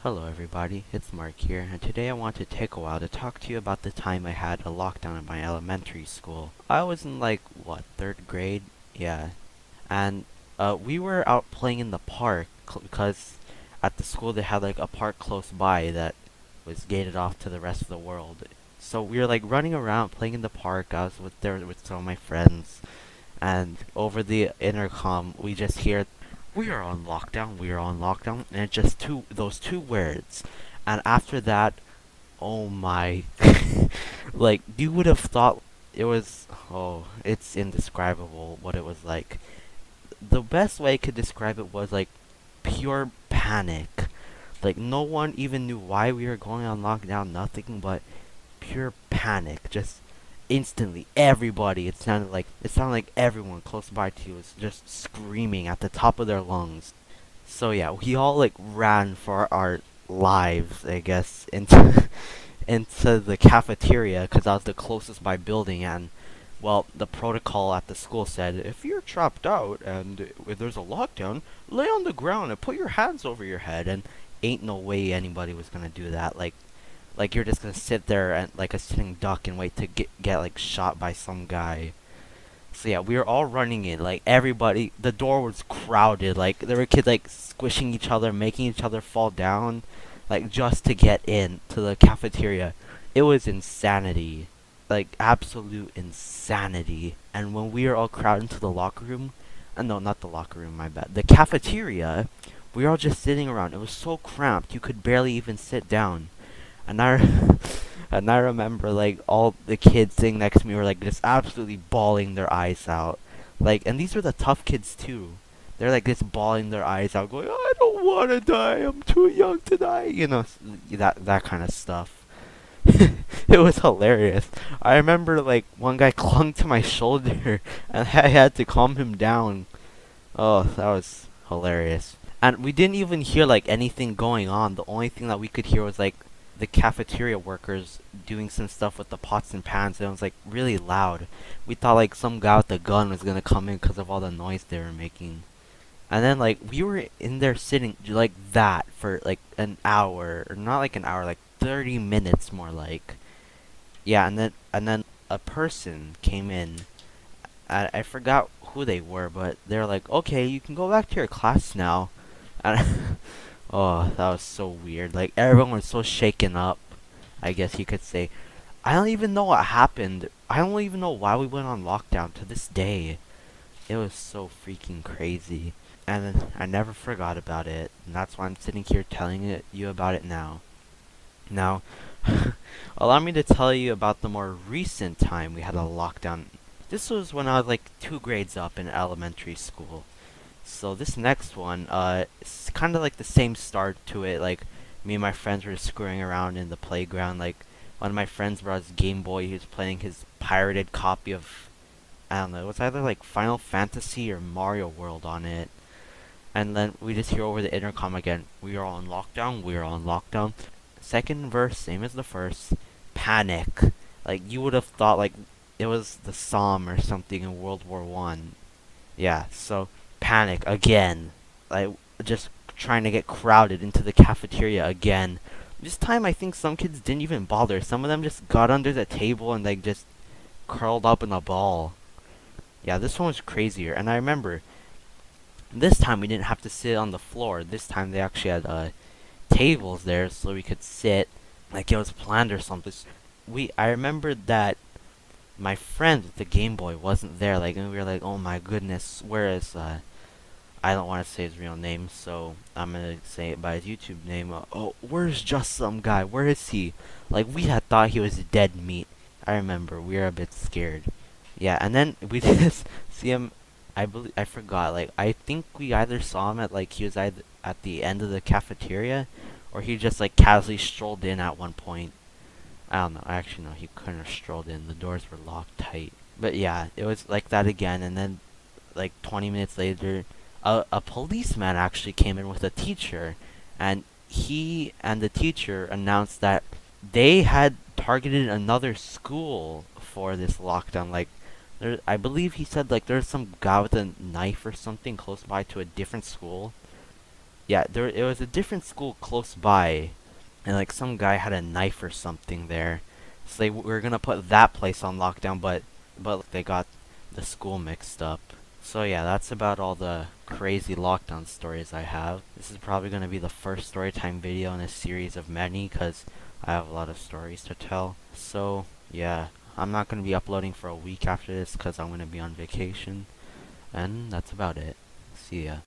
Hello everybody, it's Mark here, and today I want to take a while to talk to you about the time I had a lockdown in my elementary school. I was in third grade? Yeah. And we were out playing in the park because at the school they had like a park close by that was gated off to the rest of the world. So we were like running around playing in the park. I was there with some of my friends, and over the intercom we just hear, "We are on lockdown, we are on lockdown," and it's just those two words. And after that, oh my, like you would have thought it was, oh, it's indescribable what it was like. The best way I could describe it was like pure panic. Like no one even knew why we were going on lockdown, nothing but pure panic. Just instantly, everybody, it sounded like everyone close by to you was just screaming at the top of their lungs. So yeah, we all like ran for our lives, I guess, into into the cafeteria because that was the closest by building. And well, the protocol at the school said, if you're trapped out and if there's a lockdown, lay on the ground and put your hands over your head. And ain't no way anybody was gonna do that. Like you're just gonna sit there and like a sitting duck and wait to get like shot by some guy. So yeah, we were all running in. Like everybody, the door was crowded. Like there were kids like squishing each other, making each other fall down, like just to get in to the cafeteria. It was insanity, like absolute insanity. And when we were all crowded into the locker room, no, not the locker room, my bad, the cafeteria, we were all just sitting around. It was so cramped, you could barely even sit down. And and I remember like all the kids sitting next to me were like just absolutely bawling their eyes out. Like, and these were the tough kids too. They're like just bawling their eyes out, going, "I don't want to die. I'm too young to die." That kind of stuff. It was hilarious. I remember like one guy clung to my shoulder, and I had to calm him down. Oh, that was hilarious. And we didn't even hear like anything going on. The only thing that we could hear was like the cafeteria workers doing some stuff with the pots and pans, and it was like really loud. We thought like some guy with a gun was gonna come in because of all the noise they were making. And then like we were in there sitting like that for like an hour, or not like an hour, like 30 minutes more like. Yeah, and then a person came in. I forgot who they were, but they're like, "Okay, you can go back to your class now." And oh, that was so weird. Like everyone was so shaken up, I guess you could say. I don't even know what happened. I don't even know why we went on lockdown to this day. It was so freaking crazy. And then I never forgot about it. And that's why I'm sitting here telling you about it now. Now, allow me to tell you about the more recent time we had a lockdown. This was when I was like 2 grades up in elementary school. So this next one, it's kind of like the same start to it. Like me and my friends were screwing around in the playground. Like one of my friends brought his Game Boy. He was playing his pirated copy of, I don't know, it was either like Final Fantasy or Mario World on it. And then we just hear over the intercom again, "We are on lockdown. We are on lockdown." Second verse, same as the first. Panic. Like you would have thought like it was the Psalm or something in World War I. Yeah, so panic again. Like just trying to get crowded into the cafeteria again. This time I think some kids didn't even bother. Some of them just got under the table and like just curled up in a ball. Yeah, this one was crazier. And I remember this time we didn't have to sit on the floor. This time they actually had tables there so we could sit like it was planned or something. I remembered that my friend with the Game Boy wasn't there, like, and we were like, "Oh my goodness, where is I don't want to say his real name, so I'm gonna say it by his YouTube name. Oh, where's just some guy? Where is he?" Like we had thought he was dead meat. I remember we were a bit scared. Yeah, and then we just see him. I forgot. Like I think we either saw him at like he was either at the end of the cafeteria, or he just like casually strolled in at one point. I don't know. Actually, no, he couldn't have strolled in. The doors were locked tight. But yeah, it was like that again. And then, like 20 minutes later, a policeman actually came in with a teacher, and he and the teacher announced that they had targeted another school for this lockdown. Like, I believe he said like there's some guy with a knife or something close by to a different school. Yeah, there it was a different school close by, and like some guy had a knife or something there. So they were gonna put that place on lockdown, but they got the school mixed up. So yeah, that's about all the crazy lockdown stories I have. This is probably gonna be the first storytime video in a series of many, cause I have a lot of stories to tell. So yeah, I'm not gonna be uploading for a week after this, cause I'm gonna be on vacation, and that's about it. See ya.